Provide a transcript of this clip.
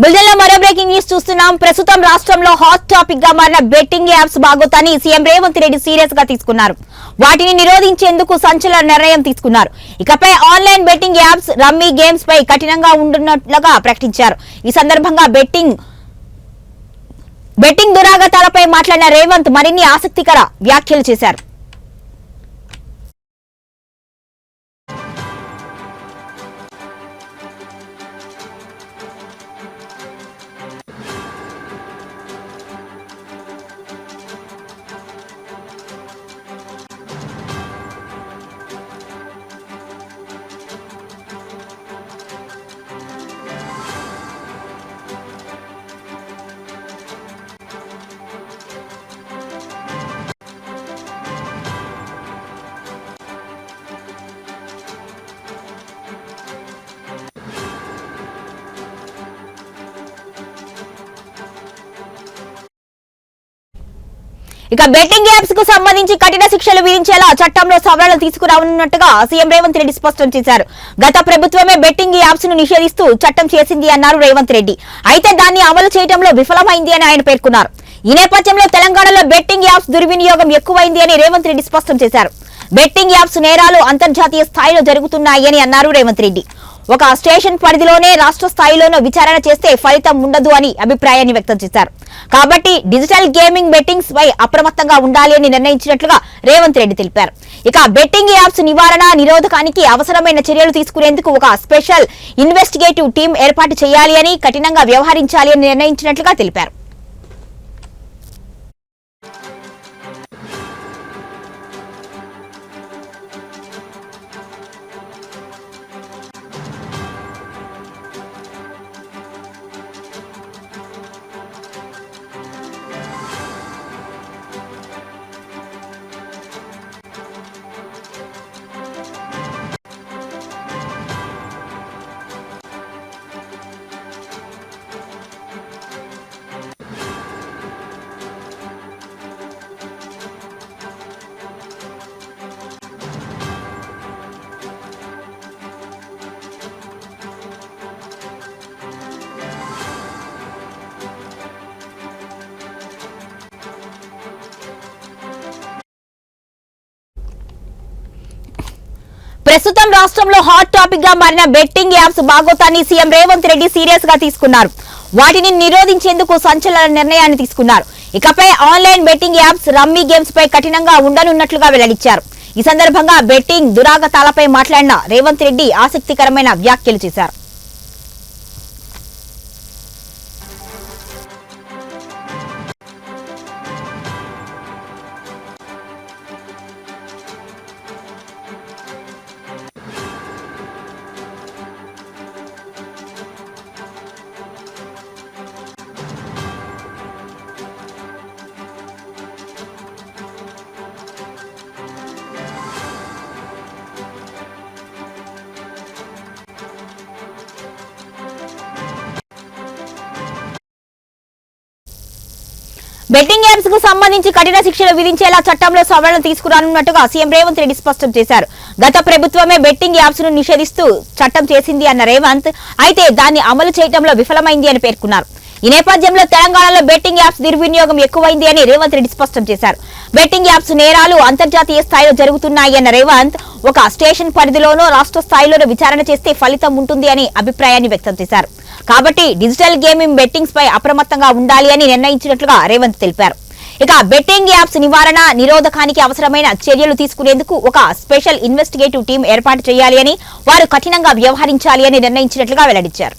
బులెటిన్లో మరో breaking news చూస్తున్నాం. ప్రస్తుతం రాష్ట్రంలో హాట్ టాపిక్ గా మారిన బెట్టింగ్ యాప్స్ బాగోతాన్ని సీఎం రేవంత్ రెడ్డి సీరియస్ గా తీసుకున్నారు. వాటిని నిరోధించేందుకు సంచలన నిర్ణయం తీసుకున్నారు. ఇకపై online betting apps, rummy games పై కఠినంగా ఉండనున్నట్లుగా ప్రకటించారు. ఈ సందర్భంగా బెట్టింగ్ దురాగతాలపై మాట్లాడిన రేవంత్ మరిన్ని ఆసక్తికర వ్యాఖ్యలు చేశారు. ఇక బెట్టింగ్ యాప్స్ కు సంబంధించి కఠిన శిక్షలు విధించేలా చట్టంలో సవరణలు తీసుకురానున్నట్టుగా సీఎం రేవంత్ రెడ్డి స్పష్టం చేశారు. గత ప్రభుత్వమే బెట్టింగ్ యాప్స్ ను నిషేధిస్తూ చట్టం చేసింది అన్నారు రేవంత్ రెడ్డి. అయితే దాన్ని అమలు చేయడంలో విఫలమైంది అని ఆయన పేర్కొన్నారు. ఈ నేపథ్యంలో తెలంగాణలో బెట్టింగ్ యాప్స్ దుర్వినియోగం ఎక్కువైంది అని రేవంత్ రెడ్డి స్పష్టం చేశారు. బెట్టింగ్ యాప్స్ నేరాలు అంతర్జాతీయ స్థాయిలో జరుగుతున్నాయని అన్నారు రేవంత్ రెడ్డి. ఒక స్టేషన్ పరిధిలోనే రాష్ట్ర స్థాయిలోనూ విచారణ చేస్తే ఫలితం ఉండదు అని అభిప్రాయాన్ని వ్యక్తం చేశారు. కాబట్టి డిజిటల్ గేమింగ్ బెట్టింగ్స్ పై అప్రమత్తంగా ఉండాలి అని నిర్ణయించినట్లుగా రేవంత్ రెడ్డి తెలిపారు. ఇక బెట్టింగ్ యాప్స్ నిరోధకానికి అవసరమైన చర్యలు తీసుకునేందుకు ఒక స్పెషల్ ఇన్వెస్టిగేటివ్ టీం ఏర్పాటు చేయాలి అని, కఠినంగా వ్యవహరించాలి అని నిర్ణయించినట్లుగా తెలిపారు. ప్రస్తుతం రాష్ట్రంలో హాట్ టాపిక్ గా మారిన బెట్టింగ్ యాప్స్ బాగోతాన్ని సీఎం రేవంత్ రెడ్డి సీరియస్ గా తీసుకున్నారు. వాటిని నిరోధించేందుకు సంచలన నిర్ణయాన్ని తీసుకున్నారు. ఇకపై online betting apps, rummy games పై కఠినంగా ఉండనున్నట్లుగా వెల్లడించారు. ఈ సందర్భంగా బెట్టింగ్ దురాగతాలపై మాట్లాడిన రేవంత్ రెడ్డి ఆసక్తికరమైన వ్యాఖ్యలు చేశారు. బెట్టింగ్ యాప్స్ కు సంబంధించి కఠిన శిక్షలు విధించేలా చట్టంలో సవరణలు తీసుకురానున్నట్టుగా సీఎం రేవంత్ రెడ్డి స్పష్టం చేశారు. గత ప్రభుత్వమే బెట్టింగ్ యాప్స్ ను నిషేధిస్తూ చట్టం చేసింది అన్న రేవంత్, అయితే దాన్ని అమలు చేయడంలో విఫలమైంది అని పేర్కొన్నారు. ఈ నేపథ్యంలో తెలంగాణలో బెట్టింగ్ యాప్స్ దుర్వినియోగం ఎక్కువైంది అని రేవంత్ రెడ్డి స్పష్టం చేశారు. బెట్టింగ్ యాప్స్ నేరాలు అంతర్జాతీయ స్థాయిలో జరుగుతున్నాయి అన్న రేవంత్, ఒక స్టేషన్ పరిధిలోనూ రాష్ట్ర స్థాయిలోనూ విచారణ చేస్తే ఫలితం ఉంటుంది అని అభిప్రాయాన్ని వ్యక్తం చేశారు. కాబట్టి డిజిటల్ గేమింగ్ బెట్టింగ్స్ పై అప్రమత్తంగా ఉండాలి అని నిర్ణయించినట్లుగా రేవంత్ తెలిపారు. ఇక బెట్టింగ్ యాప్స్ నిరోధకానికి అవసరమైన చర్యలు తీసుకునేందుకు ఒక స్పెషల్ ఇన్వెస్టిగేటివ్ టీం ఏర్పాటు చేయాలి అని, వారు కఠినంగా వ్యవహరించాలి అని నిర్ణయించినట్లుగా వెల్లడించారు.